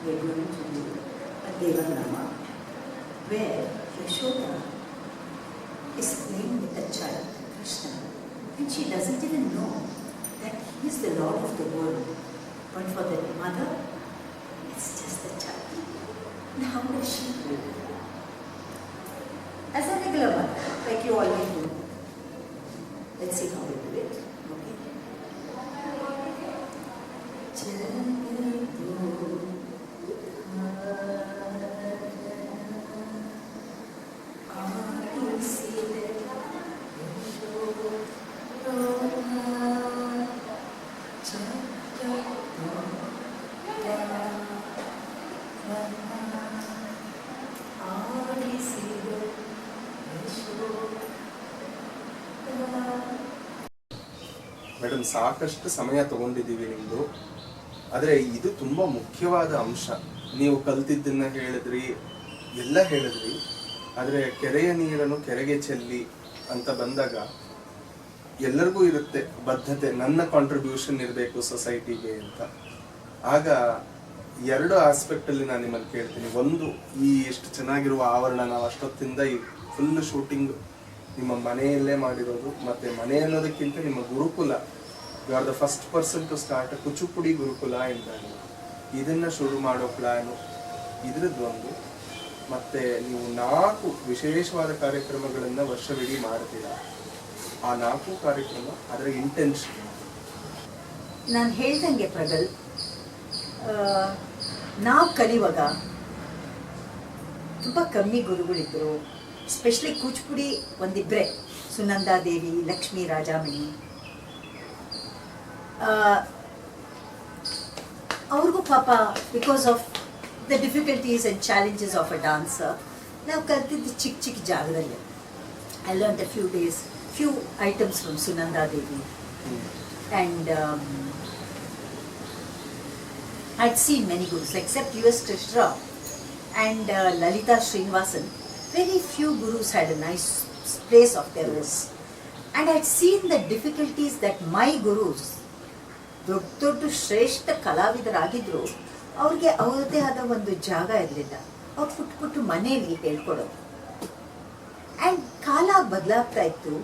we are going to do a Devanama where Yashoda is playing with a child, Krishna, and she doesn't even know that he is the Lord of the world. But for the mother, it's just a child. And how does she play? As a regular mother, like you always do. Let's see how we do it. Madam, ಸಾಕಷ್ಟು ಸಮಯ ತಗೊಂಡಿದ್ದೀವಿ ನಿಮ್ಮದು. ಆದರೆ ಇದು ತುಂಬ ಮುಖ್ಯವಾದ ಅಂಶ. ನೀವು ಕಲ್ತಿದ್ದನ್ನ ಹೇಳಿದ್ರಿ, ಎಲ್ಲ ಹೇಳಿದ್ರಿ. ಆದರೆ ಕೆರೆಯ ನೀರನ್ನು ಕೆರೆಗೆ ಚೆಲ್ಲಿ ಅಂತ ಬಂದಾಗ ಎಲ್ಲರಿಗೂ ಇರುತ್ತೆ ಬದ್ಧತೆ, ನನ್ನ ಕಾಂಟ್ರಿಬ್ಯೂಷನ್ ಇರಬೇಕು ಸೊಸೈಟಿಗೆ ಅಂತ. ಆಗ ಎರಡು ಆಸ್ಪೆಕ್ಟಲ್ಲಿ ನಾನು ನಿಮ್ಮನ್ನು ಕೇಳ್ತೀನಿ. ಒಂದು, ಈ ಎಷ್ಟು ಚೆನ್ನಾಗಿರುವ ಆವರಣ, ನಾವು ಅಷ್ಟೊತ್ತಿಂದ ಈ ಫುಲ್ ಶೂಟಿಂಗ್ ನಿಮ್ಮ ಮನೆಯಲ್ಲೇ ಮಾಡಿರೋದು, ಮತ್ತು ಮನೆ ಅನ್ನೋದಕ್ಕಿಂತ ನಿಮ್ಮ gurukul, you are the first person to start Kuchipudi gurukul ಅಂತ ಇದನ್ನು ಶುರು ಮಾಡೋ ಪ್ಲ್ಯಾನು ಇದ್ರದ್ದೊಂದು. ಮತ್ತು ನೀವು 4 ವಿಶೇಷವಾದ ಕಾರ್ಯಕ್ರಮಗಳನ್ನು ವರ್ಷವಿಡೀ ಮಾಡ್ತೀರಾ. ಆ 4 ಕಾರ್ಯಕ್ರಮ, ಅದರ ಇಂಟೆನ್ಷನ್. ನಾನು ಹೇಳ್ದಂಗೆ ಪ್ರಗಲ್, ನಾವು ಕಲಿಯುವಾಗ ತುಂಬ ಕಮ್ಮಿ ಗುರುಗಳಿದ್ದರು. ಸ್ಪೆಷಲಿ ಕೂಚಿಪುಡಿ ಒಂದಿಬ್ಬರೇ, ಸುನಂದಾ ದೇವಿ, ಲಕ್ಷ್ಮೀ ರಾಜಾಮಣಿ. ಅವ್ರಿಗೂ ಪಾಪ because of the difficulties and challenges of a dancer ನಾವು ಕಲ್ತಿದ್ದು ಚಿಕ್ಕ ಚಿಕ್ಕ ಜಾಗದಲ್ಲಿ. I learn a few items from Sunanda Devi. And I'd seen many gurus, except U.S. Krishna Rao and Lalita Srinivasan. Very few gurus had a nice place of their own. And I'd seen the difficulties that my gurus, ದೊಡ್ಡ ಶ್ರೇಷ್ಠ ಕಲಾವಿದರಾಗಿದ್ದರು, ಅವ್ರಿಗೆ ಅವ್ರದ್ದೇ ಆದ ಒಂದು ಜಾಗ ಇರಲಿಲ್ಲ. ಅವ್ರು ಪುಟ್ಟು ಮನೆಯಲ್ಲಿ ಹೇಳ್ಕೊಡೋದು. ಆ್ಯಂಡ್ ಕಾಲ ಬದಲಾಗ್ತಾ ಇತ್ತು.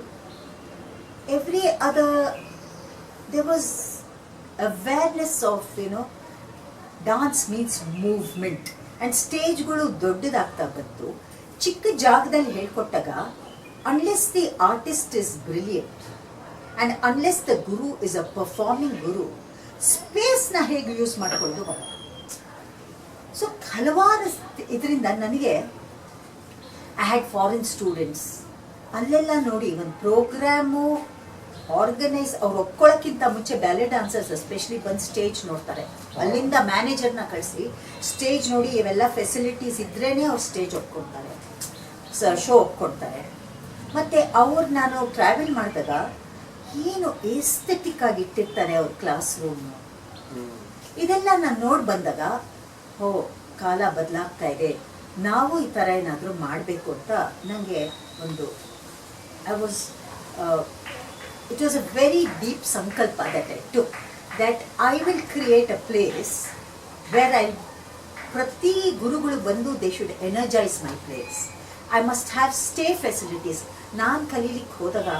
Every other there was awareness of, dance means movement. And ಸ್ಟೇಜ್ಗಳು ದೊಡ್ಡದಾಗ್ತಾ ಬಂತು. ಚಿಕ್ಕ ಜಾಗದಲ್ಲಿ ಹೇಳ್ಕೊಟ್ಟಾಗ unless the artist is brilliant and unless the guru is a performing guru, ಸ್ಪೇಸ್ನ ಹೇಗೆ ಯೂಸ್ ಮಾಡಿಕೊಂಡು ಬರೋದು. ಸೊ ಹಲವಾರು ಇದರಿಂದ ನನಗೆ ಐ ಹ್ಯಾಡ್ ಫಾರಿನ್ ಸ್ಟೂಡೆಂಟ್ಸ್. ಅಲ್ಲೆಲ್ಲ ನೋಡಿ ಒಂದು ಪ್ರೋಗ್ರಾಮು ಆರ್ಗನೈಸ್ ಅವ್ರು ಒಪ್ಕೊಳ್ಳೋಕ್ಕಿಂತ ಮುಂಚೆ ಬ್ಯಾಲೆ ಡಾನ್ಸರ್ಸ್ ಎಸ್ಪೆಷಲಿ ಬಂದು ಸ್ಟೇಜ್ ನೋಡ್ತಾರೆ. ಅಲ್ಲಿಂದ ಮ್ಯಾನೇಜರ್ನ ಕಳಿಸಿ ಸ್ಟೇಜ್ ನೋಡಿ ಇವೆಲ್ಲ ಫೆಸಿಲಿಟೀಸ್ ಇದ್ರೇ ಅವ್ರು ಸ್ಟೇಜ್ ಒಪ್ಕೊಳ್ತಾರೆ, ಶೋ ಒಪ್ಕೊಳ್ತಾರೆ. ಮತ್ತು ನಾನು ಟ್ರಾವೆಲ್ ಮಾಡಿದಾಗ ಏನು ಏಸ್ಥೆಟಿಕ್ ಆಗಿ ಇಟ್ಟಿರ್ತಾರೆ ಅವ್ರ ಕ್ಲಾಸ್ ರೂಮ್. ಇದೆಲ್ಲ ನಾನು ನೋಡಿ ಬಂದಾಗ ಕಾಲ ಬದಲಾಗ್ತಾ ಇದೆ, ನಾವು ಈ ಥರ ಏನಾದರೂ ಮಾಡಬೇಕು ಅಂತ ನನಗೆ ಒಂದು it was a very deep sankalpa that I took, that I will create a place where prati gurugulu bandu, they should energize my place. I must have stay facilities. Naan kalilik hodaga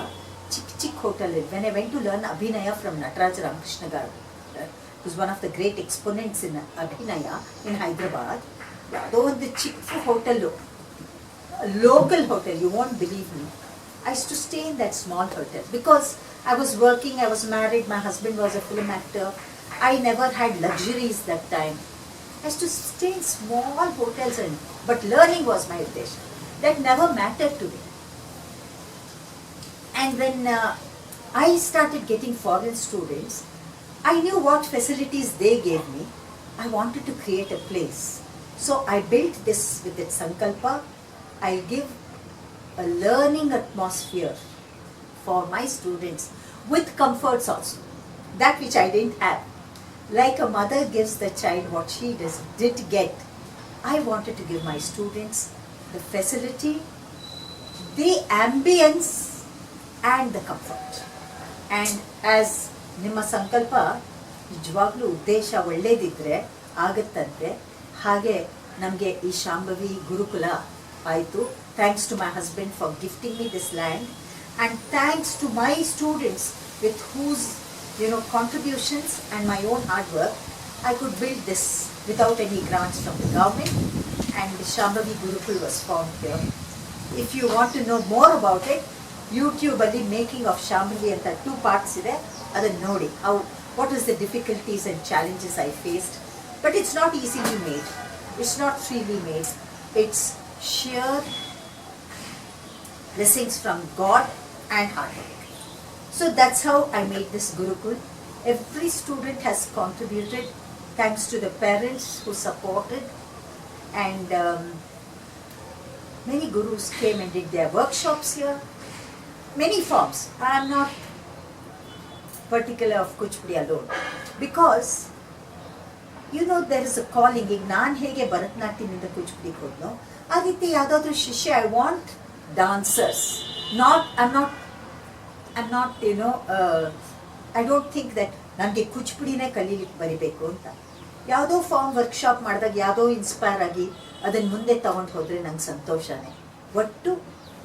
chick hotel. When I went to learn Abhinaya from Nataraj Ramakrishna Garu, who's one of the great exponents in Abhinaya in Hyderabad, yado ಒಂದು ಚಿಕ್ಕ hotel, local hotel, you won't believe me. I used to stay in that small hotel because I was working, I was married, my husband was a film actor. I never had luxuries that time. I used to stay in small hotels, but learning was my uddesha. That never mattered to me. And when I started getting foreign students, I knew what facilities they gave me. I wanted to create a place. So I built this with its sankalpa. I give a learning atmosphere for my students with comforts also, that which I didn't have. Like a mother gives the child what she did get, I wanted to give my students the facility, the ambience and the comfort. And as ನಿಮ್ಮ ಸಂಕಲ್ಪ ನಿಜವಾಗ್ಲೂ ಉದ್ದೇಶ ಒಳ್ಳೇದಿದ್ರೆ ಆಗುತ್ತಂತೆ, ಹಾಗೆ ನಮಗೆ ಈ ಶಾಂಭವಿ ಗುರುಕುಲ ಆಯಿತು. Thanks to my husband for gifting me this land and thanks to my students with whose contributions and my own hard work, I could build this without any grants from the government, and Shambhavi Gurukul was formed here. If you want to know more about it, YouTube ಅಲ್ಲಿ making of Shambhavi ಅಂತ 2 parts ಇದೆ, ಅದನ್ನು ನೋಡಿ. What is the difficulties and challenges I faced. But it's not easily made. It's not freely made. It's sheer blessings from God and hard work. So that's how I made this Gurukul. Every student has contributed, thanks to the parents who supported, and many gurus came and did their workshops here. Many forms. I am not particular of Kuchipudi alone, because there is a calling. ಈಗ ನಾನು ಹೇಗೆ ಭರತನಾಟ್ಯದಿಂದ ಕುಚಿಪುಡಿಗೆ ಹೋದ್ನೋ ಆ ರೀತಿ ಯಾವುದಾದ್ರೂ ಶಿಷ್ಯ, I want dancers. I'm not, I don't think that ನನಗೆ ಕುಚಿಪುಡಿನೇ ಕಲೀಲಿಕ್ಕೆ ಬರಿಬೇಕು ಅಂತ. ಯಾವುದೋ ಫಾರ್ಮ್ ವರ್ಕ್ಶಾಪ್ ಮಾಡಿದಾಗ ಯಾವುದೋ ಇನ್ಸ್ಪೈರ್ ಆಗಿ ಅದನ್ನು ಮುಂದೆ ತಗೊಂಡು ಹೋದರೆ ನಂಗೆ ಸಂತೋಷನೇ. ಒಟ್ಟು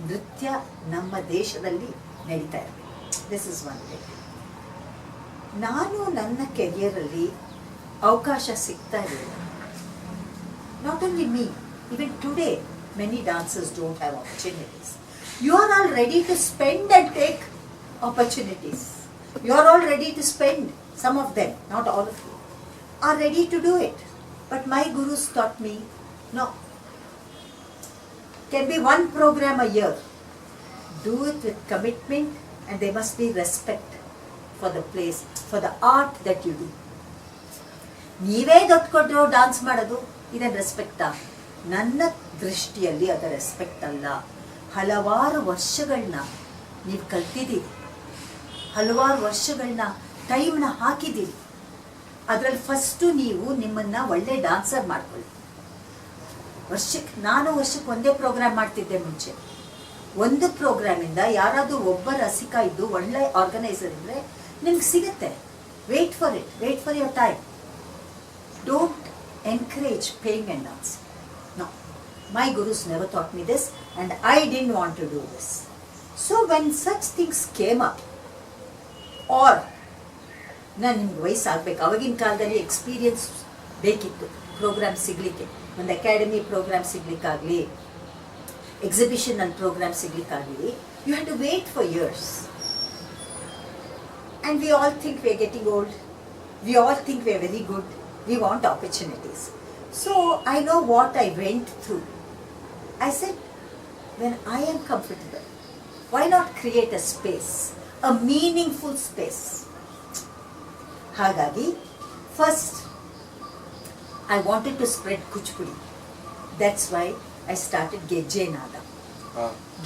ನೃತ್ಯ ನಮ್ಮ ದೇಶದಲ್ಲಿ ನಡೀತಾ ಇರಬೇಕು. This is one thing. ನಾನು ನನ್ನ ಕೆರಿಯರಲ್ಲಿ ಅವಕಾಶ ಸಿಗ್ತಾ ಇರಲಿಲ್ಲ. Not only me, even today many dancers don't have opportunities. You are all ready to spend and take opportunities. You are all ready to spend. Some of them, not all of you, are ready to do it. But my gurus taught me, no. Can be one program a year. Do it with commitment, and there must be respect for the place, for the art that you do. ನೀವೇ ದುಡ್ಡು ಕೊಟ್ಟು dance ಮಾಡೋದು ಇದನ್ನು ರೆಸ್ಪೆಕ್ಟಾ? ನನ್ನ ದೃಷ್ಟಿಯಲ್ಲಿ ಅದು respect ಅಲ್ಲ. ಹಲವಾರು ವರ್ಷಗಳನ್ನ ನೀವು ಕಲ್ತಿದ್ದೀರಿ, ಹಲವಾರು ವರ್ಷಗಳನ್ನ ಟೈಮ್ನ ಹಾಕಿದ್ದೀರಿ. ಅದರಲ್ಲಿ ಫಸ್ಟು ನೀವು ನಿಮ್ಮನ್ನು ಒಳ್ಳೆ ಡಾನ್ಸರ್ ಮಾಡ್ಕೊಳ್ಳಿ. ನಾನು ವರ್ಷಕ್ಕೆ ಒಂದೇ ಪ್ರೋಗ್ರಾಮ್ ಮಾಡ್ತಿದ್ದೆ ಮುಂಚೆ. ಒಂದು ಪ್ರೋಗ್ರಾಮಿಂದ ಯಾರಾದರೂ ಒಬ್ಬ ರಸಿಕ ಇದ್ದು ಒಳ್ಳೆ ಆರ್ಗನೈಸರ್ ಇದ್ದರೆ ನಿಮ್ಗೆ ಸಿಗುತ್ತೆ. Wait for it, wait for your time. Don't encourage paying and dancing. No, my gurus never taught me this, and I didn't want to do this. So when such things came up, or ನಿಮ್ಗೆ ವಯಸ್ಸಾಗಬೇಕು, ಅವಾಗಿನ ಕಾಲದಲ್ಲಿ experience ಬೇಕಿತ್ತು programme ಸಿಗಲಿಕ್ಕೆ. ಒಂದು academy programme ಸಿಗ್ಲಿಕ್ಕಾಗಲಿ, ಎಕ್ಸಿಬಿಷನಲ್ಲಿ programme ಸಿಗ್ಲಿಕ್ಕಾಗಲಿ, you have to wait for years. And we all think we are getting old, we all think we are very good, we want opportunities. So I know what I went through. I said, when I am comfortable, why not create a space, a meaningful space? Hagagi, first I wanted to spread Kuchipudi. That's why I started Gejje Nada.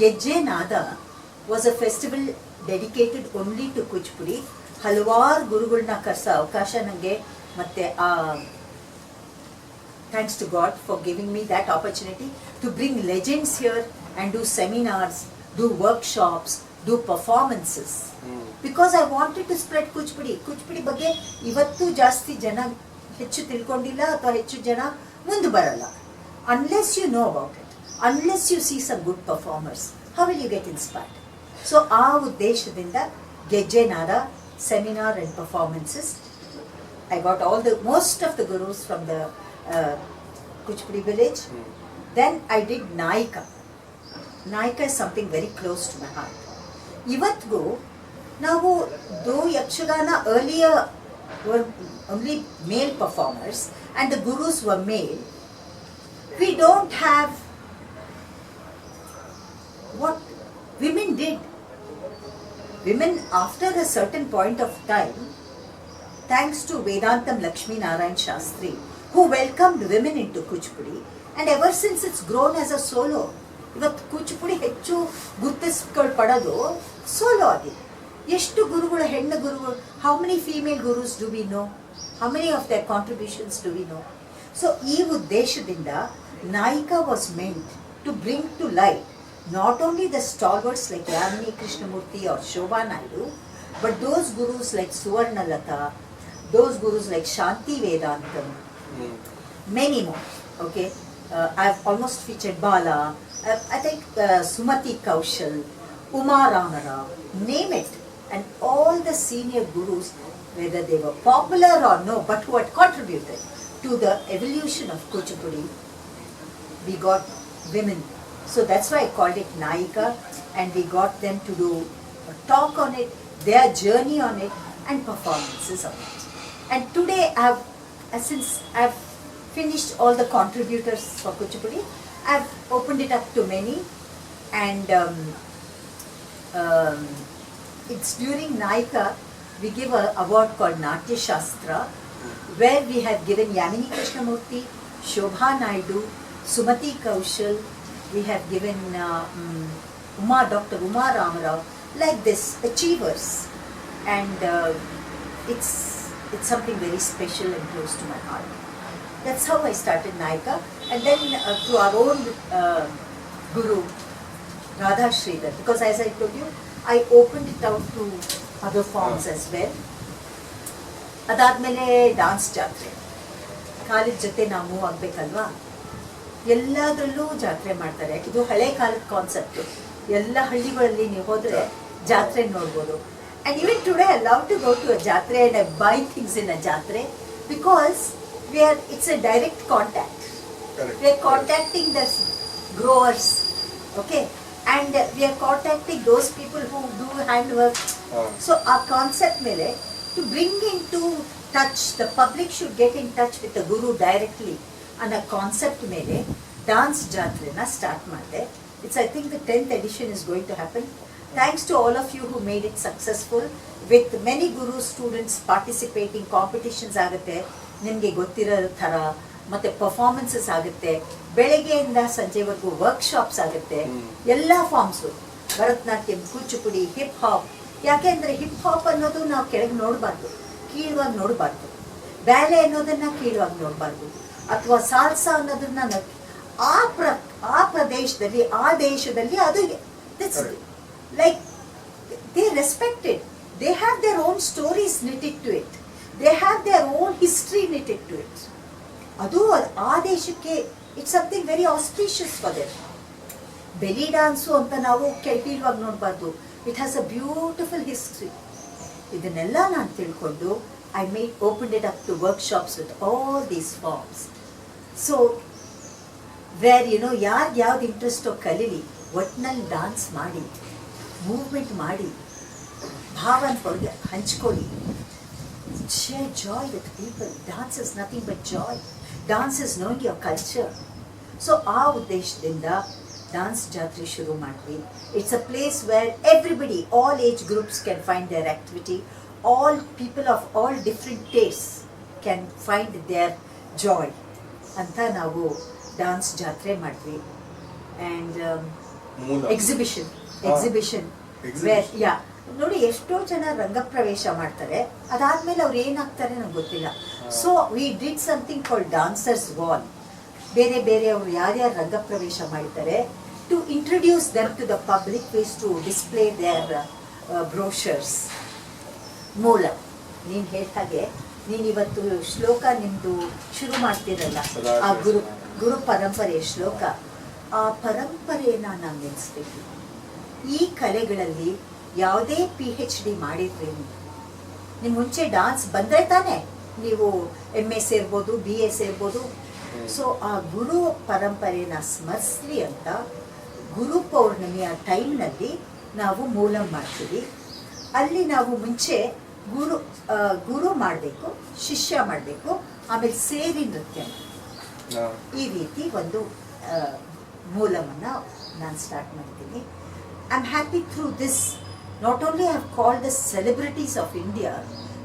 Gejje Nada was a festival dedicated only to Kuchipudi. ಹಲವಾರು ಗುರುಗಳನ್ನ ಕರೆಸೋ ಅವಕಾಶ ನನಗೆ, ಮತ್ತು thanks to God for giving me that opportunity to bring legends here and do seminars, do workshops, do performances. Because I wanted to spread Kuchipudi. Kuchipudi ಬಗ್ಗೆ ಇವತ್ತು ಜಾಸ್ತಿ ಜನ ಹೆಚ್ಚು ತಿಳ್ಕೊಂಡಿಲ್ಲ ಅಥವಾ ಹೆಚ್ಚು ಜನ ಮುಂದೆ ಬರಲ್ಲ. Unless you know about it, unless you see some good performers, how will you get inspired? So ಆ ಉದ್ದೇಶದಿಂದ ಗೆಜ್ಜೆ ನಾದ seminar and performances. I got most of the gurus from the Kuchipudi village. Then I did Naika. Naika is something very close to my heart. Ivatgu, ನಾವು though Yakshagana earlier were only male performers and the gurus were male, we don't have what women did. Women, after a certain point of time, thanks to Vedantam Lakshmi Narayan Shastri, who welcomed women into Kuchipudi, and ever since it's grown as a solo. ಇವತ್ತು ಕುಚಿಪುಡಿ ಹೆಚ್ಚು ಗುರುತಿಸ್ಕೊಳ್ಪಡೋದು solo ಆಗಿದೆ. ಎಷ್ಟು ಗುರುಗಳು, ಹೆಣ್ಣು ಗುರುಗಳು, how many female gurus do we know, how many of their contributions do we know? So ಈ ಉದ್ದೇಶದಿಂದ Nayika was meant to bring to light not only the stalwarts like Yamini Krishnamurthy or Shobha Naidu, but those gurus like Suvarna Lata, those gurus like Shanti Vedantam, many more. Okay, I've almost featured Bala. I think Sumati Kaushal, Uma Ramarao, name it, and all the senior gurus, whether they were popular or no, but who had contributed to the evolution of Kuchipudi, we got women. So that's why I called it Naika, and we got them to do a talk on it, their journey on it, and performances on it. And today since I've finished all the contributors for Kuchipudi, I've opened it up to many, and it's during Naika, we give an award called Natya Shastra, where we have given Yamini Krishnamurthy, Shobha Naidu, Sumati Kaushal, we have given Dr. Uma Ramarao, like this, achievers. And it's something very special and close to my heart. That's how I started Naika. And then to our own guru, Radha Sridhar, because as I told you, I opened it out to other forms as well. ಅದಾದ್ಮೇಲೆ dance ಜಾತ್ರೆ, college ಜೊತೆ ನಾವು move ಆಗಬೇಕಲ್ವಾ, ಎಲ್ಲದರಲ್ಲೂ ಜಾತ್ರೆ ಮಾಡ್ತಾರೆ. ಇದು ಹಳೆ ಕಾಲದ ಕಾನ್ಸೆಪ್ಟ್. ಎಲ್ಲ ಹಳ್ಳಿಗಳಲ್ಲಿ ನೀವು ಹೋದರೆ ಜಾತ್ರೆ ನೋಡ್ಬೋದು. And even today I love to go to a jatre and I buy things in a jatre because it's a direct contact. Correct. We are contacting the growers, okay, and we are contacting those people who do handwork. So our concept mele to bring into touch, the public should get in touch with the guru directly. And a concept mele dance jatre na start madde. It's, I think the 10th edition is going to happen. Thanks to all of you who made it successful, with many guru students participating, competitions ಆಗುತ್ತೆ, ನಿಮಗೆ ಗೊತ್ತಿರೋ ಥರ, ಮತ್ತೆ performances ಆಗುತ್ತೆ, ಬೆಳಗ್ಗೆಯಿಂದ ಸಂಜೆವರೆಗೂ workshops ಆಗುತ್ತೆ, ಎಲ್ಲ forms, Bharatanatyam, Kuchipudi, hip hop. ಯಾಕೆಂದರೆ ಹಿಪ್ ಹಾಪ್ ಅನ್ನೋದು ನಾವು ಕೆಳಗೆ ನೋಡಬಾರ್ದು, ಕೀಳುವಾಗಿ ನೋಡಬಾರ್ದು. ಬ್ಯಾಲೆ ಅನ್ನೋದನ್ನ ಕೀಳುವಾಗಿ ನೋಡಬಾರ್ದು, ಅಥವಾ ಸಾಲ್ಸಾ ಅನ್ನೋದನ್ನ ಆ ಪ್ರದೇಶದಲ್ಲಿ, ಆ ದೇಶದಲ್ಲಿ ಅದು like they respect it. They have their own stories knitted to it. They have their own history knitted to it. Adu aa deshake it's something very auspicious for them. Belly dance anta navu keilivag nodbardu. It has a beautiful history. Idanella naan tilkondu I opened it up to workshops with all these forms. So where ಯಾವ್ದು ಇಂಟ್ರೆಸ್ಟೋ ಕಲೀಲಿ, ಒಟ್ನಲ್ಲಿ dance ಮಾಡಿ, movement ಮಾಡಿ, ಭಾವನ ಹೊರಗೆ ಹಂಚ್ಕೊಳ್ಳಿ. Share joy with people. Dance is nothing but joy. Dance is knowing your culture. So ಆ ಉದ್ದೇಶದಿಂದ dance ಜಾತ್ರೆ ಶುರು ಮಾಡಿದ್ವಿ. It's a place where everybody, all age groups can find their activity. All people of all different tastes can find their joy. ಅಂತ ನಾವು dance ಜಾತ್ರೆ ಮಾಡಿದ್ವಿ. And exhibition ನೋಡಿ, ಎಷ್ಟೋ ಜನ ರಂಗಪ್ರವೇಶ ಮಾಡ್ತಾರೆ, ಅದಾದ್ಮೇಲೆ ಅವ್ರು ಏನಾಗ್ತಾರೆ ನಂಗೆ ಗೊತ್ತಿಲ್ಲ. So we did something called dancers wall. ಬೇರೆ ಬೇರೆ ಅವರು ಯಾರ್ಯಾರು ರಂಗಪ್ರವೇಶ ಮಾಡಿದ್ದಾರೆ, to introduce them to the public ways to display their brochures. ಮೂಲ ನೀನು ಹೇಳ್ದಾಗೆ, ನೀನಿವತ್ತು ಶ್ಲೋಕ ನಿಮ್ಮದು ಶುರು ಮಾಡ್ತಿರಲ್ಲ, ಆ ಗುರು ಪರಂಪರೆಯ ಶ್ಲೋಕ, ಆ ಪರಂಪರೆಯನ್ನು ನಾವು ನೆನೆಸ್ಬೇಕು. ಈ ಕಲೆಗಳಲ್ಲಿ ಯಾವುದೇ PhD ಮಾಡಿದ್ರಿ, ನಿಮ್ಮ ಮುಂಚೆ ಡಾನ್ಸ್ ಬಂದರೆ ತಾನೇ ನೀವು MA ಸೇರ್ಬೋದು, BA ಸೇರ್ಬೋದು. ಸೊ ಆ ಗುರು ಪರಂಪರೆನ ಸ್ಮರಿಸಲಿ ಅಂತ ಗುರು ಪೌರ್ಣಮಿಯ ಟೈಮ್ನಲ್ಲಿ ನಾವು ಮೂಲ ಮಾಡ್ತೀವಿ. ಅಲ್ಲಿ ನಾವು ಮುಂಚೆ ಗುರು ಮಾಡಬೇಕು, ಶಿಷ್ಯ ಮಾಡಬೇಕು, ಆಮೇಲೆ ಸೇರಿ ನೃತ್ಯ. ಈ ರೀತಿ ಒಂದು ಮೂಲವನ್ನು ನಾನು ಸ್ಟಾರ್ಟ್ ಮಾಡ್ತೀನಿ. I am happy through this. Not only I have called the celebrities of India,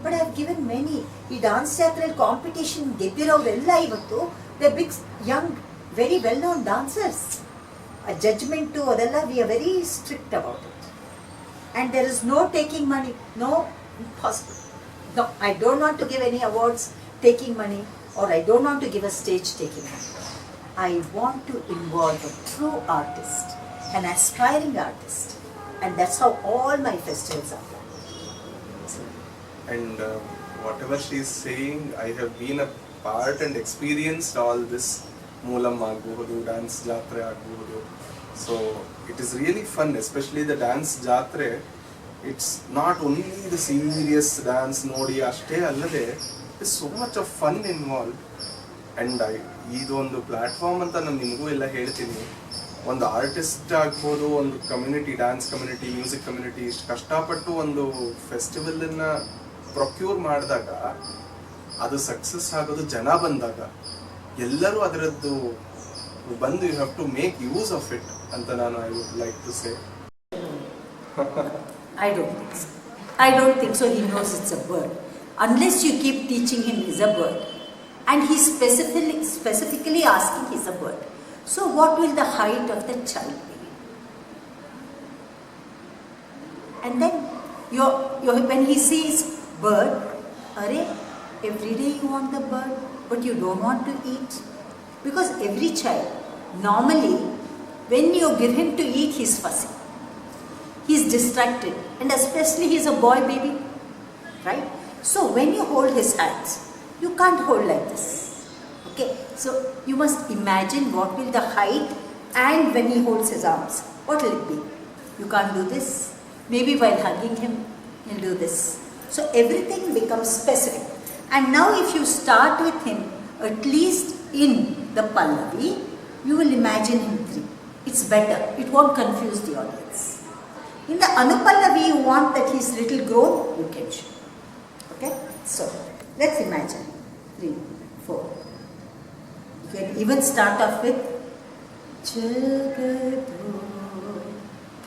but I have given many. ಈ ಡಾನ್ಸ್ ಜಾತ್ರೆಯಲ್ಲಿ ಕಾಂಪಿಟೇಷನ್ ಗೆದ್ದಿರೋರೆಲ್ಲ ಇವತ್ತು the big young very well known dancers. ಆ ಜಡ್ಜ್ಮೆಂಟು ಅದೆಲ್ಲ we are very strict about it. And there is no taking money, no impossible. No, I don't want to give any awards taking money, or I don't want to give a stage taking money. I want to involve a true artist, an aspiring artist, and that's how all my festivals are. And whatever she is saying, I have been a part and experienced all this ಮೂಲಮ್ ಆಗಬಹುದು, dance ಜಾತ್ರೆ ಆಗಬಹುದು. So it is really fun, especially the dance jatre. It's not only the serious dance ನೋಡಿ ಅಷ್ಟೇ ಅಲ್ಲದೆ it's so much of fun involve. And ಇದೊಂದು platform ಅಂತ ನಾನು ನಿಮಗೂ ಎಲ್ಲ ಹೇಳ್ತೀನಿ. ಒಂದು ಆರ್ಟಿಸ್ಟ್ ಆಗ್ಬೋದು, ಒಂದು community, dance community, music community ಇಷ್ಟು ಕಷ್ಟಪಟ್ಟು ಒಂದು ಫೆಸ್ಟಿವಲನ್ನು ಪ್ರೊಕ್ಯೂರ್ ಮಾಡಿದಾಗ ಅದು ಸಕ್ಸಸ್ ಆಗೋದು ಜನ ಬಂದಾಗ ಎಲ್ಲರೂ ಅದರದ್ದು ಬಂದು you have to make use of it ಅಂತ ನಾನು I would like to say. I don't think so. I don't think so. He knows it's a bird. Unless you keep teaching him he's a bird. And he's specifically asking he's a bird. So what will the height of the child be? And then when he sees bird, array, every day you want the bird, but you don't want to eat. Because every child, normally, when you give him to eat, he's fussy. He's distracted, and especially he's a boy baby, right? So when you hold his hands, you can't hold like this, okay? So you must imagine what will the height, and when he holds his arms, what will it be? You can't do this. Maybe while hugging him, he'll do this. So everything becomes specific. And now if you start with him, at least in the Pallavi, you will imagine him 3. It's better. It won't confuse the audience. In the Anupallavi, you want that he's little grown, you can show. Okay? So, let's imagine 3, 4. You can even start off with Jagado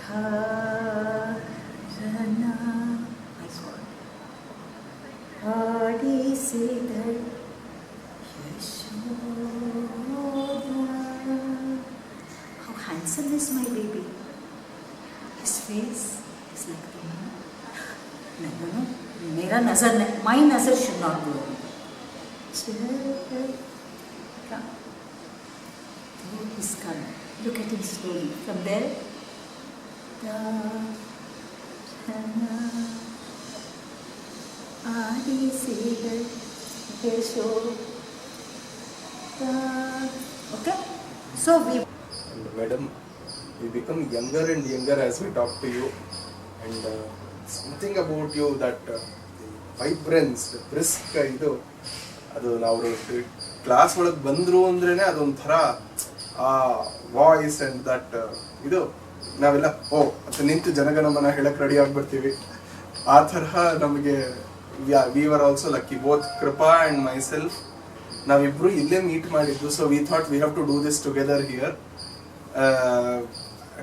Dharana. Nice one. Adi Siddhar Yashoda. How handsome is my baby? His face is like the moon. No. मेरा नजर नहीं, my नजर should not go. He's coming. Look at him slowly. From there, okay. So we. Madam, we become younger and younger as we talk to you, and something about you that vibrance, the brisk ಇದು ಅದು ನಾವು class ಒಳಗೆ ಬಂದ್ರು ಅಂದ್ರೇನೆ ಅದೊಂಥರ ಆ voice and that ಇದು ನಾವೆಲ್ಲ ಅಂತ ನಿಂತು ಜನಗಣಮನ ಹೇಳಕ್ ರೆಡಿ ಆಗ್ಬಿಡ್ತೀವಿ. ಆ ತರಹ ನಮಗೆ we were also lucky, both Kripa and myself ನಾವಿಬ್ರು ಇಲ್ಲೇ ಮೀಟ್ ಮಾಡಿದ್ದು. So we thought we have to do this together here.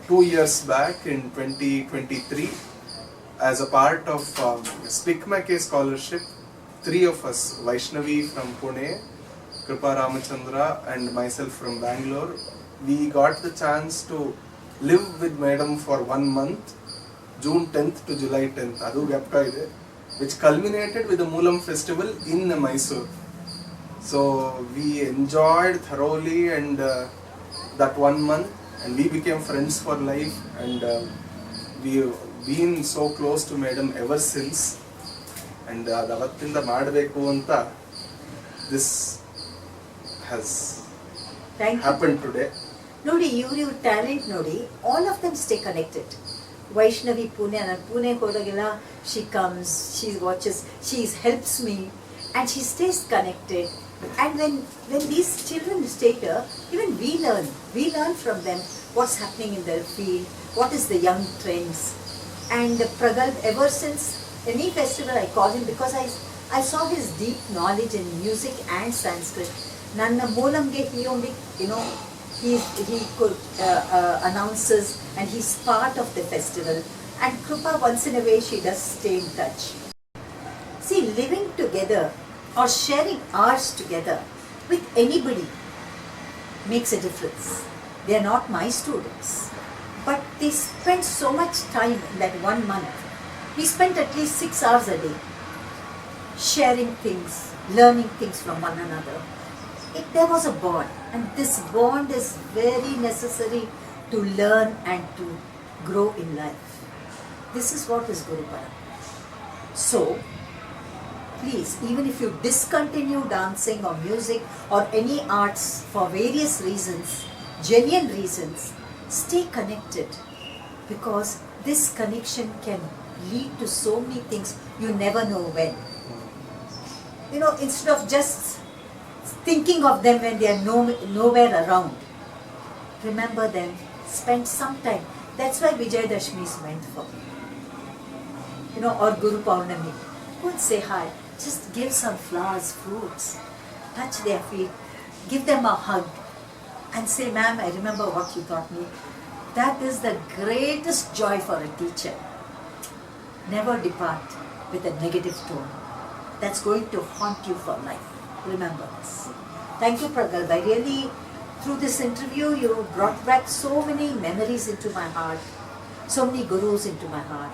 2 years back in 2023, as a part of SPICMACE scholarship, 3 of us, Vaishnavi from Pune, Kripa Ramachandra and myself from Bangalore, we got the chance to live with Madam for 1 month, June 10th to July 10th, adu gapka ide, which culminated with the Moolam festival in Mysore. So we enjoyed thoroughly and that 1 month, and we became friends for life, and we've been so close to Madam ever since. And avattinda ಮಾಡಬೇಕು ಅಂತ this has happened today. ನೋಡಿ ಇವ್ರ talent ನೋಡಿ, all of them stay connected. Vaishnavi Pune, ನಾನು ಪುಣೆ ಹೋದಾಗೆಲ್ಲ she comes, she watches, she helps me and she stays connected. And when these children stay here, even we learn from them what's happening in their field, what is the young trends. And Pragalp, ever since any festival I call him, because I saw his deep knowledge in music and Sanskrit. Nanna Moolamge he only, he could announces, and he's part of the festival. And Krupa, once in a way, she does stay in touch. See, living together or sharing hours together with anybody makes a difference. They are not my students, but they spend so much time in that 1 month. We spent at least 6 hours a day sharing things, learning things from one another. There was a bond, and this bond is very necessary to learn and to grow in life. This is what is Guru Parama. So, please, even if you discontinue dancing or music or any arts for various reasons, genuine reasons, stay connected, because this connection can lead to so many things you never know when. You know, instead of just thinking of them when they are nowhere around, remember them, spend some time. That's why Vijayadashmi is meant for. You know, or Guru Paurnami. Go and say hi. Just give some flowers, fruits, touch their feet, give them a hug, and say, ma'am, I remember what you taught me. That is the greatest joy for a teacher. Never depart with a negative tone. That's going to haunt you for life. Remember this. Thank you, Pragalp. I really, through this interview, you brought back so many memories into my heart, so many gurus into my heart,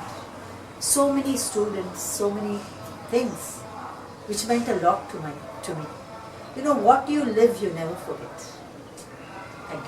so many students, so many things which meant a lot to me. You know, what you live, you never forget. Thank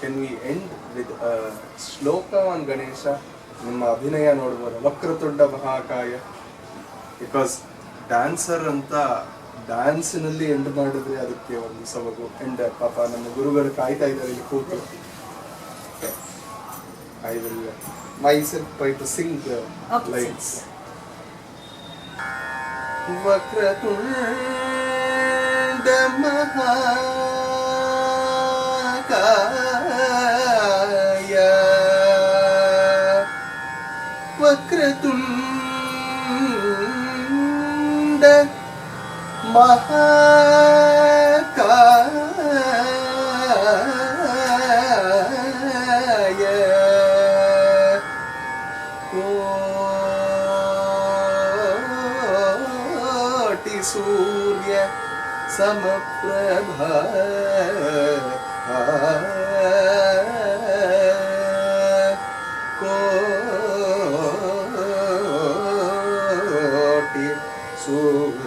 Can we end with a shloka on Ganesha? ನಿಮ್ಮ ಅಭಿನಯ ನೋಡ್ಬೋದು, Vakratunda ಮಹಾಕಾಯ. Because dancer ಅಂತ ಡ್ಯಾನ್ಸಿನಲ್ಲಿ end ಮಾಡಿದ್ರೆ ಅದಕ್ಕೆ ಒಂದು ಸೊಬಗು. End ಪಾಪ ನಮ್ಮ ಗುರುಗಳು ಕಾಯ್ತಾ ಇದ್ದಾರೆ ಇಲ್ಲಿ ಕೂತು. I will myself try to sing the lines. Vakratunda ಮಹಾಕಾಯ Vakratunda ಮಹಾಕಾಯ ಕೋಟಿ ಸೂರ್ಯ ಸಮಪ್ರಭಾ ಕೋಟಿ ಸೂರ್ಯ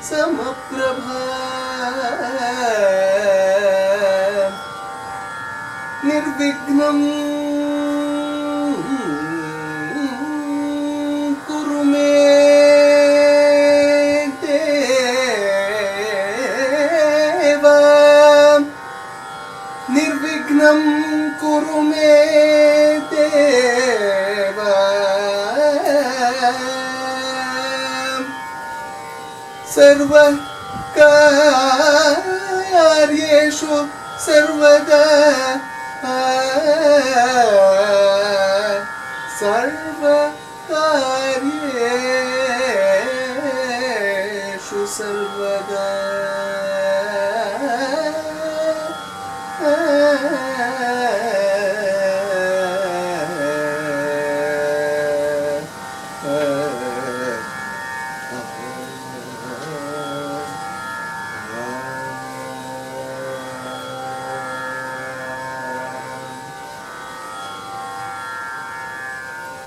ಸಮಪ್ರಭಾ ನಿರ್ವಿಘ್ನಂ ಕುರು ಮೇ ದೇವ ನಿರ್ವಿಘ್ನಂ ಕುರು ಮೇ ದೇವ ಸರ್ವ ಕಾರ್ಯೇಷು ಸರ್ವದಾ ಸರ್ವ ಕಾರ್ಯೇಷು ಸರ್ವದಾ